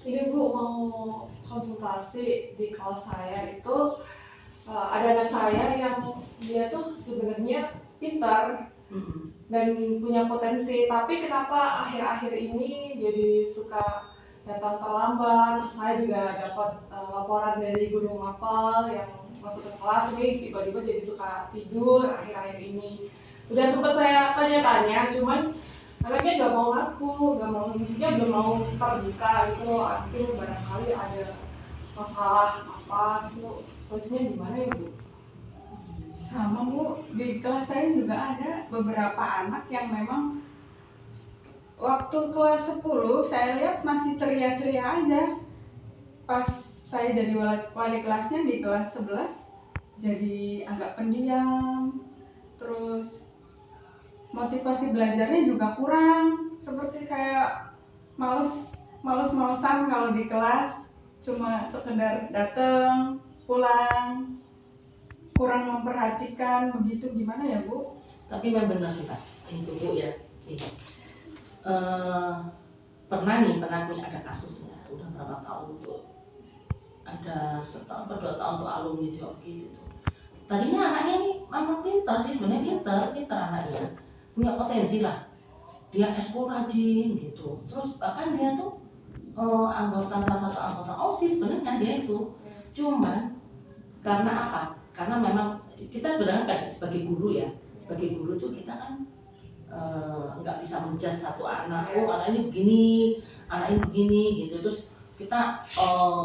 Ini Bu mau konsultasi di kelas saya itu ada anak saya yang dia tuh sebenarnya pintar dan punya potensi, tapi kenapa akhir-akhir ini jadi suka datang terlambat. Terus saya juga dapat laporan dari guru mapel yang masuk ke kelas nih, tiba-tiba jadi suka tidur akhir-akhir ini. Udah sempat saya tanya-tanya, cuman anaknya nggak mau ngaku, nggak mau, maksudnya belum mau terbuka gitu. Mungkin barangkali ada masalah apa gitu. Solusinya gimana ya Bu? Sama Bu, di kelas saya juga ada beberapa anak yang memang waktu kelas 10 saya lihat masih ceria-ceria aja. Pas saya jadi wali kelasnya di kelas 11 jadi agak pendiam, terus motivasi belajarnya juga kurang, seperti kayak males-malesan kalau di kelas, cuma sekedar datang pulang, kurang memperhatikan begitu. Gimana ya Bu? Tapi memang benar sih Pak, itu Bu ya. Pernah punya ada kasusnya, udah berapa tahun tuh, ada setahun atau 2 tahun tuh alumni Joki gitu. Tadinya anaknya ini memang pintar sih, sebenarnya pintar anaknya, punya potensi lah. Dia ekskul rajin gitu, terus bahkan dia tuh salah satu anggota OSIS sebenarnya dia itu. Cuman karena apa? Karena memang kita sebenarnya kan sebagai guru ya, sebagai guru tuh kita kan nggak bisa menjudge satu anak, oh anak ini begini, anak ini begini gitu. Terus kita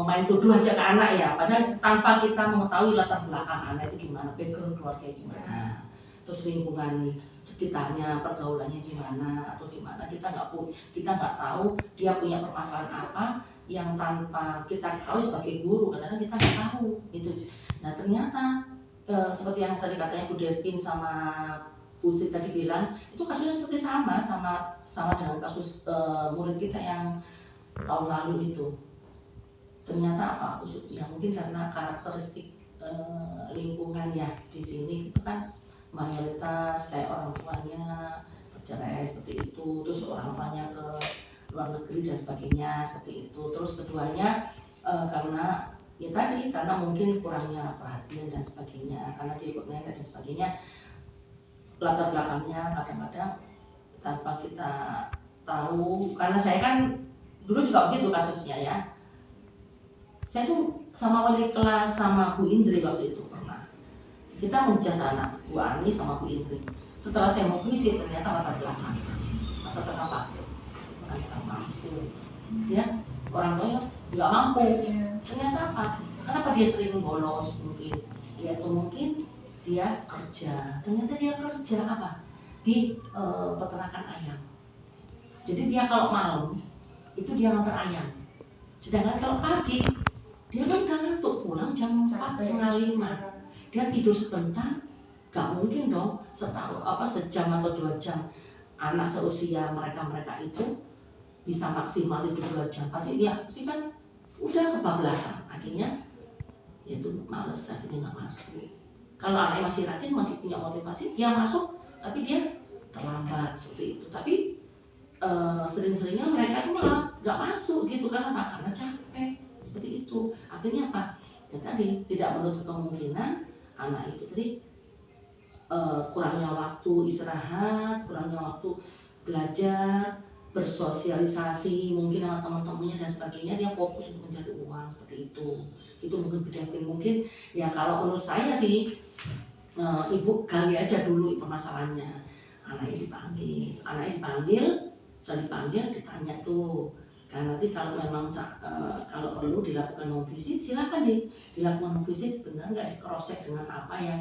main tuduh aja ke anak ya, padahal tanpa kita mengetahui latar belakang anak itu gimana, background keluarga gimana, terus lingkungan sekitarnya, pergaulannya gimana atau gimana, kita nggak tahu dia punya permasalahan apa yang tanpa kita tahu sebagai guru, kadang-kadang kita nggak tahu gitu. Nah ternyata seperti yang tadi katanya Bu Derpin sama Bu Sri tadi bilang, itu kasusnya seperti sama dengan kasus murid kita yang tahun lalu itu. Ternyata apa? Ya mungkin karena karakteristik lingkungan ya di sini itu kan mayoritas kayak orang tuanya bercerai seperti itu, terus orang tuanya ke luar negeri dan sebagainya seperti itu. Terus keduanya karena ya tadi karena mungkin kurangnya perhatian dan sebagainya, karena dia ikut nenek dan sebagainya, latar belakangnya kadang-kadang tanpa kita tahu. Karena saya kan dulu juga begitu kasusnya ya. Saya tuh sama wali kelas sama Bu Indri waktu itu pernah. Kita menjas anak Bu Ani sama Bu Indri. Setelah saya mau visi ternyata latar belakang Pak, orang yang mampu, ya orang tuanya nggak mampu. Ternyata apa? Kenapa dia sering bolos mungkin? Ya atau mungkin dia kerja. Ternyata dia kerja apa? Di peternakan ayam. Jadi dia kalau malam itu dia nganter ayam. Sedangkan kalau pagi dia kan udah ngantuk, pulang jam 4, setengah 5. Dia tidur sebentar, gak mungkin dong sejam atau 2 jam. Anak seusia mereka itu bisa maksimal itu 2 jam. Pasti dia kan udah kebablasan. Akhirnya ya itu males, akhirnya gak masuk. Kalau anaknya masih rajin, masih punya motivasi, dia masuk, tapi dia terlambat seperti itu. Tapi sering-seringnya mereka itu malah gak masuk gitu. Karena capek seperti itu. Akhirnya apa? Ya tadi tidak menutup kemungkinan anak itu tadi kurangnya waktu istirahat, kurangnya waktu belajar, bersosialisasi mungkin sama teman-temannya dan sebagainya. Dia fokus untuk mencari uang seperti itu. Itu mungkin mungkin ya. Kalau menurut saya sih ibu gali aja dulu permasalahannya. Anaknya dipanggil, setelah dipanggil ditanya tuh. Karena nanti kalau memang kalau perlu dilakukan home visit, silakan dilakukan home visit. Benar nggak, di cross check dengan apa yang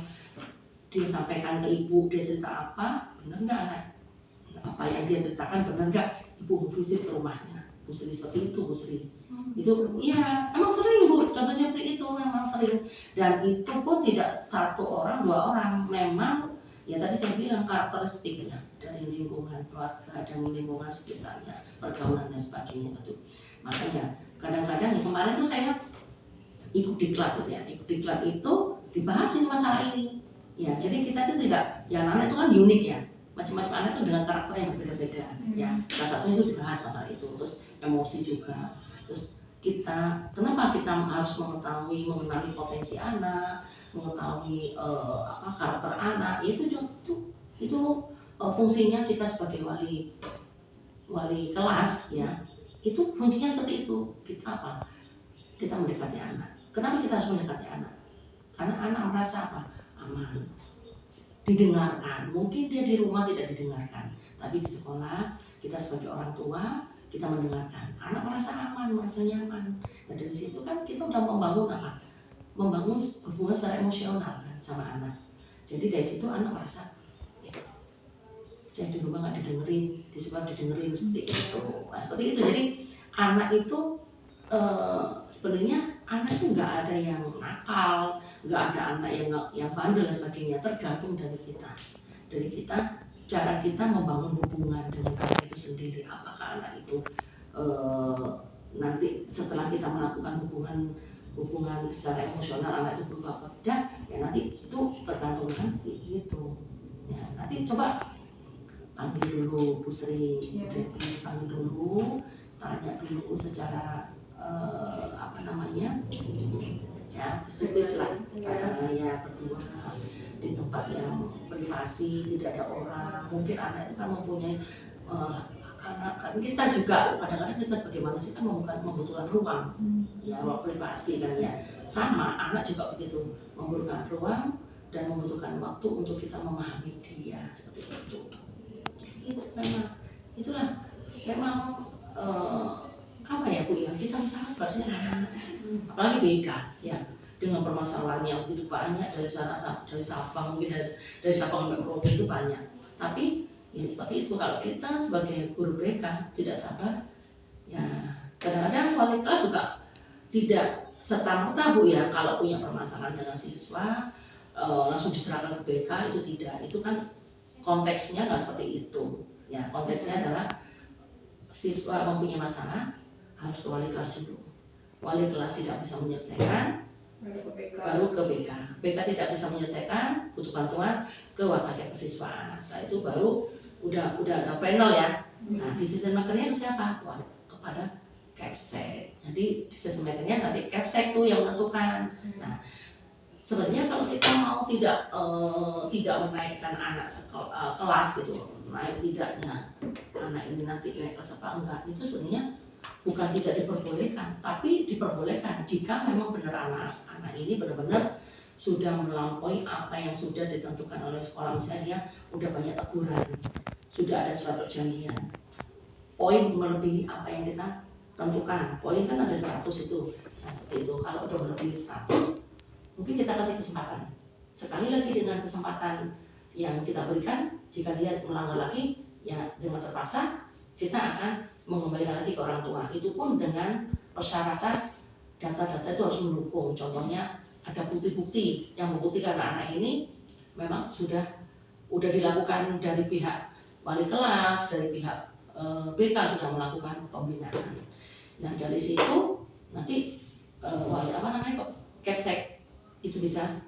dia sampaikan ke ibu, dia cerita apa, benar nggak anak apa yang dia ceritakan, benar nggak ibu home visit ke rumahnya. Bu Sri seperti itu, Bu Sri. Itu iya, emang sering Bu, contohnya seperti itu memang sering. Dan itu pun tidak 1 orang 2 orang, memang ya tadi saya bilang karakteristiknya dari lingkungan keluarga dan lingkungan sekitarnya, pergaulan dan sebagainya itu. Makanya kadang-kadang ya kemarin tuh saya ikut diklat ya, itu dibahasin masalah ini. Ya, jadi kita itu tidak, yang anak itu kan unik ya, macam-macam anak kan dengan karakter yang berbeda-beda ya. Salah satunya itu dibahas masalah itu, terus emosi juga. Terus kenapa kita harus mengenali potensi anak, mengetahui karakter anak, itu fungsinya kita sebagai wali kelas ya. Itu fungsinya seperti itu. Kita mendekati anak. Kenapa kita harus mendekati anak? Karena anak merasa apa? Aman, didengarkan. Mungkin dia di rumah tidak didengarkan, tapi di sekolah kita sebagai orang tua kita mendengarkan. Anak merasa aman, merasa nyaman. Nah dari situ kan kita udah membangun apa? Membangun hubungan secara emosional kan sama anak. Jadi dari situ anak merasa saya di rumah nggak didengerin, di sekolah didengerin, seperti itu. Nah, seperti itu. Jadi anak itu sebenarnya anak itu nggak ada yang nakal, nggak ada anak yang bandel dan sebagainya. Tergantung dari kita, cara kita membangun hubungan dengan anak itu sendiri. Apakah anak itu nanti setelah kita melakukan hubungan secara emosional anak itu berubah atau tidak, ya nanti itu tergantung nanti gitu. Ya, nanti coba panggil dulu Bu Sri, Devi, panggil dulu, tanya dulu secara ya psikologis lah, ya berdua di tempat yang privasi, tidak ada orang. Mungkin anak itu kan mempunyai anak kan kita juga kadang-kadang kita sebagai manusia kan membutuhkan ruang, ya ruang privasi kan ya. Sama anak juga begitu, membutuhkan ruang dan membutuhkan waktu untuk kita memahami dia seperti itu. Memang apa ya Bu ya, kita sabar sih anak-anak, apalagi BK ya, dengan permasalahan yang begitu banyak dari Sabang, mungkin dari Sabang sampai Merauke itu banyak. Tapi ya seperti itu, kalau kita sebagai guru BK tidak sabar ya, kadang-kadang wali kelas juga tidak serta-merta Bu ya, kalau punya permasalahan dengan siswa langsung diserahkan ke BK, itu tidak. Itu kan konteksnya nggak seperti itu ya. Konteksnya adalah siswa mempunyai masalah harus ke wali kelas dulu. Wali kelas tidak bisa menyelesaikan, baru ke BK. BK tidak bisa menyelesaikan, butuh bantuan, ke Wakasek Kesiswaan. Setelah itu baru udah ada final ya. Nah, decision makernya siapa? Wah, kepada Kepsek. Jadi decision makernya nanti Kepsek tuh yang menentukan. Nah, sebenarnya kalau kita mau tidak menaikkan anak kelas gitu, naik tidaknya anak ini nanti naik kelas apa enggak, itu sebenarnya bukan tidak diperbolehkan, tapi diperbolehkan jika memang benar anak ini benar-benar sudah melampaui apa yang sudah ditentukan oleh sekolah. Misalnya dia udah banyak teguran, sudah ada surat perjanjian, poin melebihi apa yang kita tentukan. Poin kan ada 100 itu. Nah seperti itu, kalau udah melebihi 100 mungkin kita kasih kesempatan sekali lagi dengan kesempatan yang kita berikan. Jika dia melanggar lagi ya dengan terpaksa kita akan mengembalikan lagi ke orang tua. Itu pun dengan persyaratan data-data itu harus mendukung. Contohnya ada bukti-bukti yang membuktikan anak ini memang sudah dilakukan dari pihak wali kelas, dari pihak BK sudah melakukan pembinaan. Nah dari situ nanti Kepsek itu bisa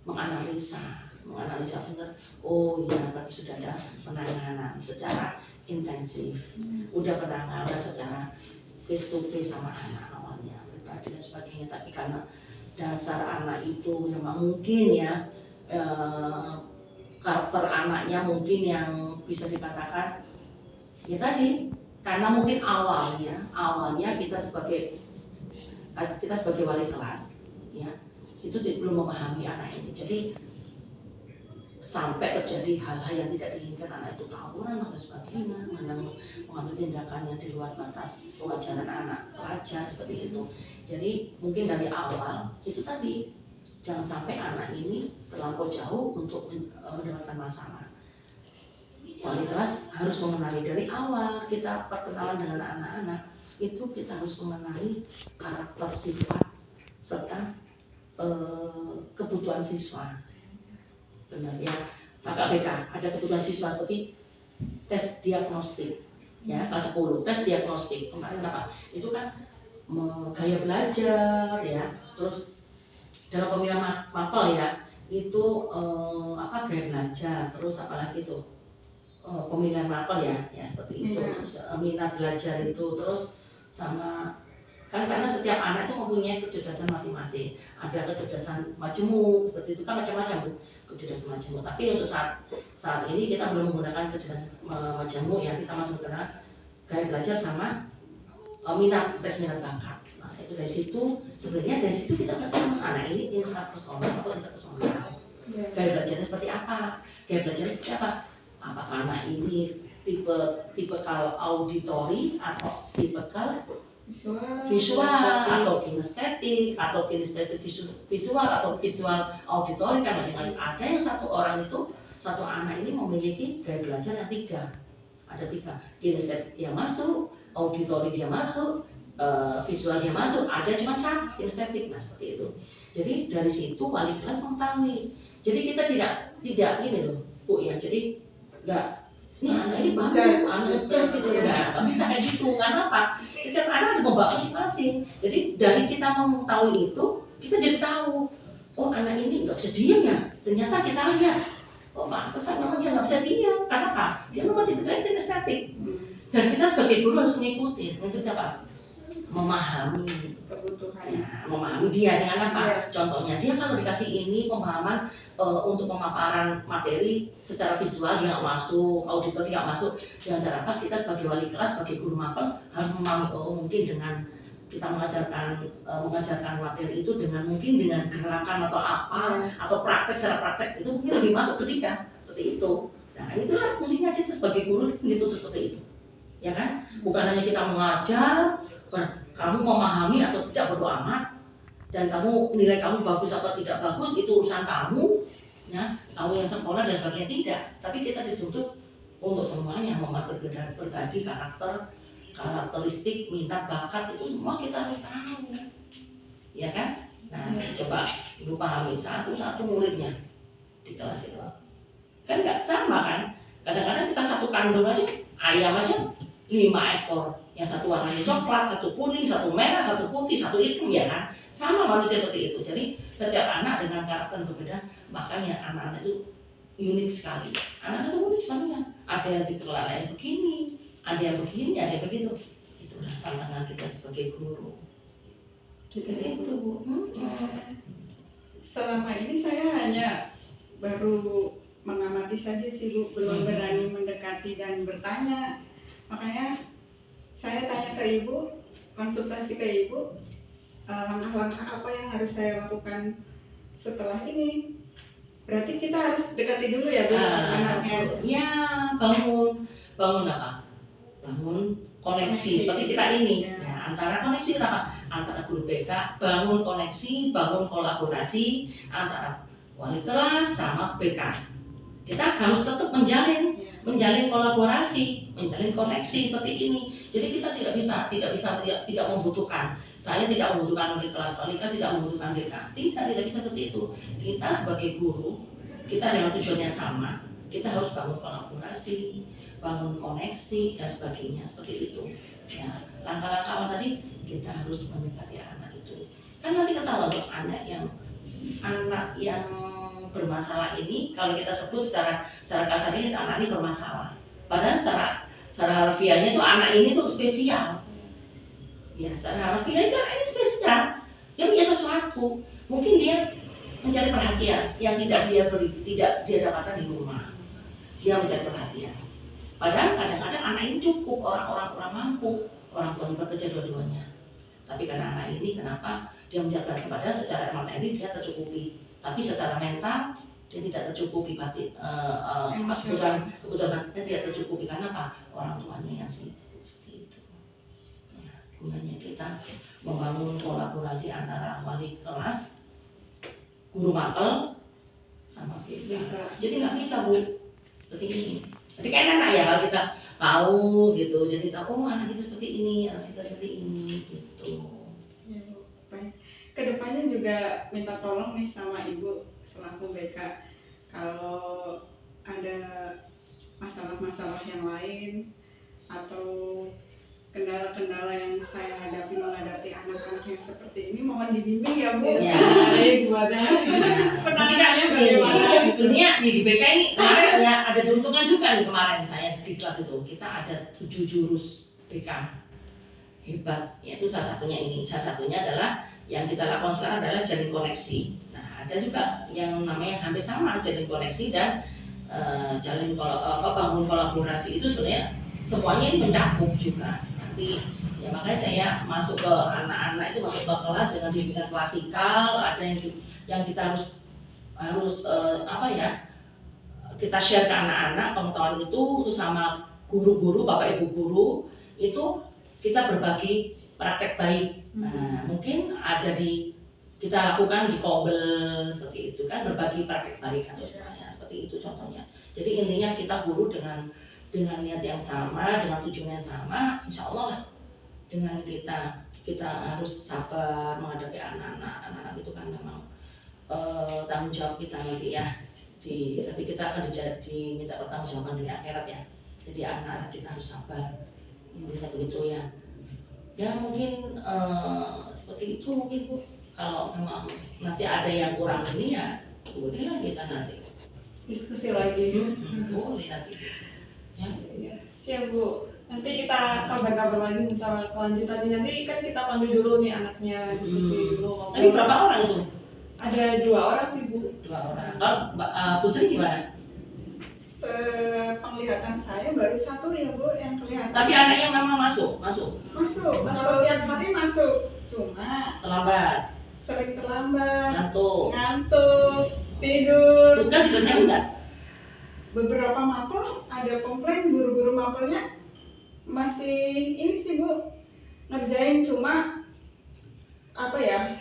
menganalisa benar. Oh iya, berarti sudah ada penanganan secara intensif, udah penanganan secara face to face sama anak awalnya, pribadi dan sebagainya. Tapi karena dasar anak itu memang mungkin ya karakter anaknya mungkin yang bisa dikatakan ya tadi, karena mungkin awalnya kita sebagai wali kelas ya itu belum memahami anak ini, jadi sampai terjadi hal-hal yang tidak diinginkan, anak itu tawuran atau sebagainya, mengambil tindakan yang di luar batas kewajaran anak pelajar seperti itu. Jadi mungkin dari awal itu tadi, jangan sampai anak ini terlampau jauh untuk mendapatkan masalah. Wali kelas harus mengenali dari awal kita perkenalan dengan anak-anak, itu kita harus mengenali karakter, sifat serta kebutuhan siswa. Benar ya, maka BK ada kebutuhan siswa seperti tes diagnostik ya, kelas 10 tes diagnostik kemarin apa itu kan gaya belajar ya, terus dalam pemilihan mapel ya itu gaya belajar, terus apalagi itu pemilihan mapel ya seperti itu. Iya. Terus minat belajar itu, terus sama kan karena setiap anak itu mempunyai kecerdasan masing-masing. Ada kecerdasan majemuk seperti itu, kan macam-macam tuh kecerdasan majemuk. Tapi untuk saat ini kita belum menggunakan kecerdasan majemuk ya, kita masih menggunakan gaya belajar sama tes minat bakat. Nah itu dari situ sebenarnya kita udah tahu anak ini intrapersonal atau interpersonal. Gaya belajarnya seperti apa? Gaya belajarnya seperti apa? Apakah anak ini tipikal auditory atau tipikal visual atau kinestetik visual atau visual auditory, kan masing-masing. Ada yang satu anak ini memiliki gaya belajar yang ada tiga, kinestetik dia masuk, auditory dia masuk, visual dia masuk, ada cuma satu kinestetik. Nah seperti itu. Jadi dari situ wali kelas mengetahui. Jadi kita tidak gini loh Bu ya, jadi nggak ini anak ini bagus, anak ngejudge gitu, nggak bisa kayak gitu. Karena apa? Setiap anak ada membawa masing-masing. Jadi dari kita mengetahui itu, kita jadi tahu, oh anak ini nggak bisa diam ya. Ternyata kita lihat, oh pantesan memang dia nggak bisa diam. Karena apa? Dia memang tipikal kinestetik. Dan kita sebagai guru harus mengikuti apa? Memahami kebutuhan. Ya, memahami dia dengan apa? Contohnya dia kalau dikasih ini pemahaman untuk pemaparan materi secara visual dia nggak masuk, auditor dia nggak masuk. Dengan cara apa? Kita sebagai wali kelas, sebagai guru mapel harus memahami. Mungkin dengan kita mengajarkan materi itu dengan gerakan atau apa atau secara praktek itu mungkin lebih masuk ke dia seperti itu. Nah itulah fungsinya kita sebagai guru dituntut seperti itu, ya kan? Bukan hanya kita mengajar, kamu memahami atau tidak bodo amat, dan nilai kamu bagus atau tidak bagus itu urusan kamu, ya kamu yang sekolah dan sebagainya, tidak. Tapi kita dituntut untuk semuanya berbagi karakteristik, minat, bakat itu semua kita harus tahu, ya kan? Nah coba ibu pahami satu muridnya di kelas itu, kan nggak sama kan? Kadang-kadang kita satu kandung aja ayam aja 5 ekor, yang satu warnanya coklat, satu kuning, satu merah, satu putih, satu hitam, ya kan? Sama manusia seperti itu. Jadi setiap anak dengan karakter berbeda, makanya anak-anak itu unik sekali. Anak-anak itu unik sebenarnya. Ada yang tipe yang begini, ada yang begini, ada yang begitu. Itulah tantangan kita sebagai guru. Jadi itu Bu. Selama ini saya hanya baru mengamati saja sih Bu, belum berani mendekati dan bertanya. Makanya saya tanya ke Ibu, konsultasi ke Ibu, langkah-langkah apa yang harus saya lakukan setelah ini. Berarti kita harus dekati dulu ya Bu, anaknya. Ya, bangun apa? Bangun koneksi seperti kita ini. Ya, antara koneksi apa? Antara guru BK, bangun koneksi, bangun kolaborasi antara wali kelas sama BK. Kita harus tetap menjalin kolaborasi, menjalin koneksi seperti ini. Jadi kita tidak membutuhkan. Saya tidak membutuhkan wali kelas tidak membutuhkan BK. Tidak bisa seperti itu. Kita sebagai guru, kita dengan tujuan yang sama, kita harus bangun kolaborasi, bangun koneksi dan sebagainya seperti itu. Ya, langkah-langkah awal tadi kita harus mendekati anak itu. Kan nanti ketahuan untuk anak yang bermasalah ini, kalau kita sebut secara kasarnya anak ini bermasalah. Padahal secara harfiahnya itu anak ini tuh spesial. Ya, secara harfiah itu anak ini spesial. Dia punya sesuatu. Mungkin dia mencari perhatian yang tidak dia dapatkan di rumah. Dia mencari perhatian. Padahal kadang-kadang anak ini cukup, orang mampu, orang tua bekerja dua-duanya. Tapi karena anak ini kenapa dia mencari perhatian? Padahal secara materi dia tercukupi. Tapi secara mental dia tidak tercukupi, kebutuhan batinnya tidak tercukupi. Karena apa? Orang tuanya yang sibuk seperti itu. Ya, gunanya kita membangun kolaborasi antara wali kelas, guru mapel, sama BK. Jadi nggak bisa Bu seperti ini. Jadi kayak anak ya kalau kita tahu gitu, jadi tahu anak kita seperti ini, anak kita seperti ini gitu. Ya Bu, baik. Kedepannya juga minta tolong nih sama Ibu selaku BK, kalau ada masalah-masalah yang lain atau kendala-kendala yang saya menghadapi anak-anak yang seperti ini, mohon dibimbing ya Bu. Ya. Gimana? Penanganannya Ini bagaimana? sebenarnya di BK ini kemarin ya ada diuntungkan juga nih kemarin saya diklat itu kita ada 7 jurus BK hebat, yaitu salah satunya adalah yang kita lakukan sekarang adalah jalin koneksi. Nah ada juga yang namanya hampir sama jalin koneksi dan bangun kolaborasi itu sebenarnya semuanya ini mencakup juga. Nanti ya makanya saya masuk ke anak-anak itu masuk ke kelas dengan bimbingan klasikal, ada yang kita harus kita share ke anak-anak pengetahuan itu terus sama guru-guru, bapak ibu guru itu kita berbagi praktek baik. Nah, mungkin ada kita lakukan di Kobel seperti itu kan, berbagi praktek baik atau semuanya seperti itu contohnya. Jadi intinya kita guru dengan niat yang sama, dengan tujuan yang sama, insya Allah lah. Dengan kita harus sabar menghadapi anak-anak itu kan memang tanggung jawab kita nanti ya. Nanti kita akan diminta pertanggungjawaban di akhirat ya. Jadi anak-anak kita harus sabar. Intinya begitu ya. Ya mungkin seperti itu mungkin Bu. Kalau memang nanti ada yang kurang ini ya bolehlah kita nanti Diskusi lagi. boleh nanti. Ya. Iya, siap Bu. Nanti kita kabar-kabar lagi misalnya kelanjutannya. Nanti kan kita panggil dulu nih anaknya diskusi dulu. Tapi berapa orang itu? Ada 2 orang sih Bu. 2 orang. Kalau Bu Sri gimana? Sepenglihatan saya baru 1 ya Bu yang kelihatan. Tapi anaknya memang masuk. Kalau tiap hari masuk, cuma Terlambat, sering terlambat, ngantuk, tidur. tugas kerja enggak? Beberapa mapel ada komplain guru-guru mapelnya masih ini sih Bu ngerjain, cuma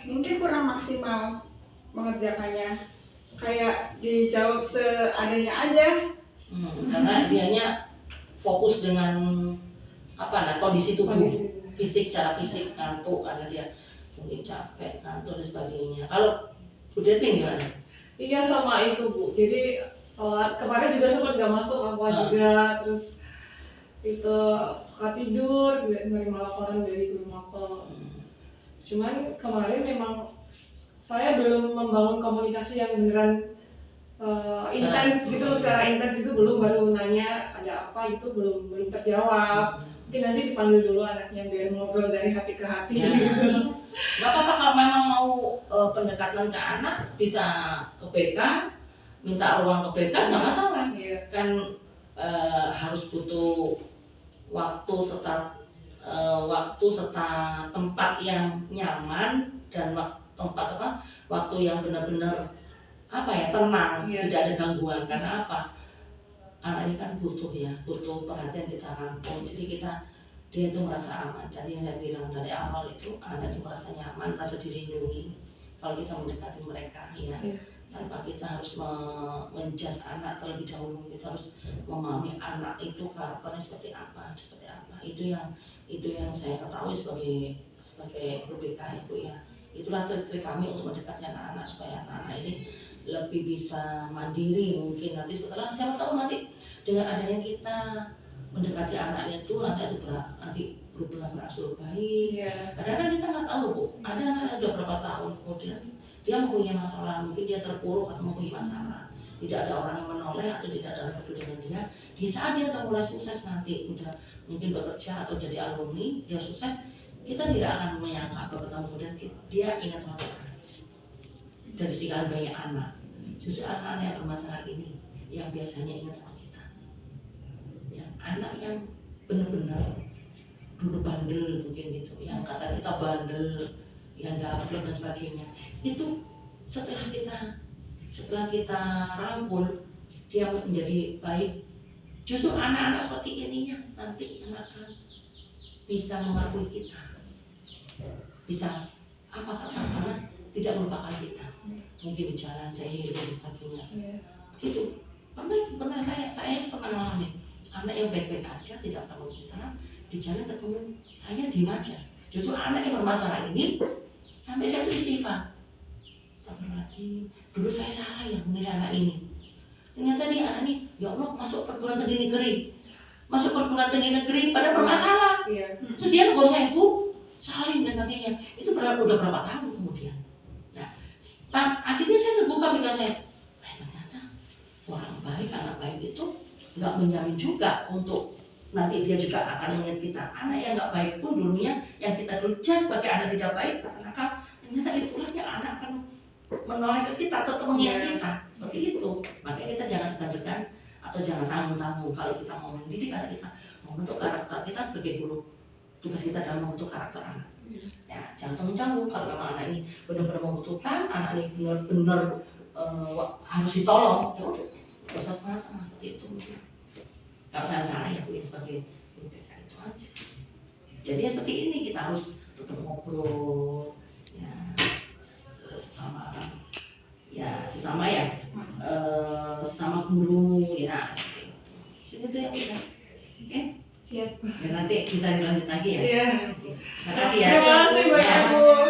mungkin kurang maksimal mengerjakannya, kayak dijawab seadanya aja. Karena dianya fokus dengan kondisi tubuh, fisik, cara fisik ngantuk karena dia mungkin capek, ngantuk dan sebagainya. Kalau Bu Detin gimana? Iya sama itu Bu. Jadi kemarin juga sempat nggak masuk apa juga, terus itu suka tidur, menerima laporan dari guru mapel. Cuman kemarin memang saya belum membangun komunikasi yang beneran intens gitu, secara intens itu belum, baru nanya ada apa itu belum terjawab. Mungkin nanti dipanggil dulu anaknya biar ngobrol dari hati ke hati. Ya, nggak apa-apa kalau memang mau pendekatan ke anak bisa ke BK, minta ruang ke BK nggak masalah. Iya. Kan harus butuh waktu serta tempat yang nyaman dan waktu yang benar-benar tenang, Iya. tidak ada gangguan. Karena apa? Anak ini kan butuh perhatian kita rangkum. Jadi dia itu merasa aman. Tadi yang saya bilang dari awal itu anak itu merasa nyaman, merasa dilindungi. Kalau kita mendekati mereka ya. Iya. Tanpa kita harus menjas anak terlebih dahulu, kita harus memahami anak itu karakternya seperti apa. Itu yang saya ketahui sebagai guru BK itu ya. Itulah trik kami untuk mendekati anak-anak supaya anak-anak ini lebih bisa mandiri. Mungkin nanti setelah siapa tahu nanti dengan adanya kita mendekati anaknya itu nanti berubah berangsur baik. Iya. Kadang-kadang kita nggak tahu Bu, ada anak yang udah berapa tahun kemudian dia mempunyai masalah, mungkin dia terpuruk atau mempunyai masalah, tidak ada orang yang menoleh atau tidak ada orang peduli dengan dia. Di saat dia udah mulai sukses nanti, udah mungkin bekerja atau jadi alumni, dia sukses, kita tidak akan menyangka pertama kemudian dia ingat sama kita. Dari sekian banyak anak, justru anak-anak yang bermasalah ini yang biasanya ingat sama kita. Ya, anak yang benar-benar dulu bandel mungkin gitu, yang kata kita bandel, yang gaplek dan sebagainya, itu setelah kita rangkul dia menjadi baik. Justru anak-anak seperti ininya nanti yang akan bisa mengakui kita, bisa kata tidak melupakan kita. Mungkin di jalan saya hidup dan sebagainya. Gitu. Pernah saya pernah ngalamin anak yang baik-baik aja, tidak pernah bermasalah, di jalan ketemu saya diem aja. Justru anak yang bermasalah ini sampai saya tuh istighfar. Astagfirullahaladzim, dulu saya salah ya menilai anak ini. Ternyata dia anak ini, ya Allah, masuk perguruan tinggi negeri, padahal bermasalah. Iya. Terus dia nggak usah ibu, saling dan sebagainya. Itu udah berapa tahun kemudian. akhirnya saya terbuka pikiran saya, ternyata orang baik, anak baik itu nggak menjamin juga untuk nanti dia juga akan mengingat kita. Anak yang nggak baik pun dulunya, yang kita dulu judge sebagai anak tidak baik, nakal, ternyata itulah yang anak akan menoleh ke kita, tetap mengingat kita. Seperti itu. Makanya kita jangan segan-segan atau jangan tanggung-tanggung kalau kita mau mendidik anak kita, membentuk karakter kita sebagai guru. Tugas kita adalah membentuk karakter anak. Ya, jangan tanggung-tanggung kalau memang anak ini benar-benar membutuhkan, anak ini benar-benar harus ditolong, ya udah, nggak usah setengah-setengah seperti itu. Kalau salah-salah ya Bu, ya sebagai itu aja. Jadi ya seperti ini, kita harus tetap ngobrol, ya sesama ya, sesama guru ya seperti itu ya Bu ya. Oke? Siap. Ya nanti bisa dilanjut lagi ya. Iya. Oke. Makasih ya. Terima kasih banyak Bu.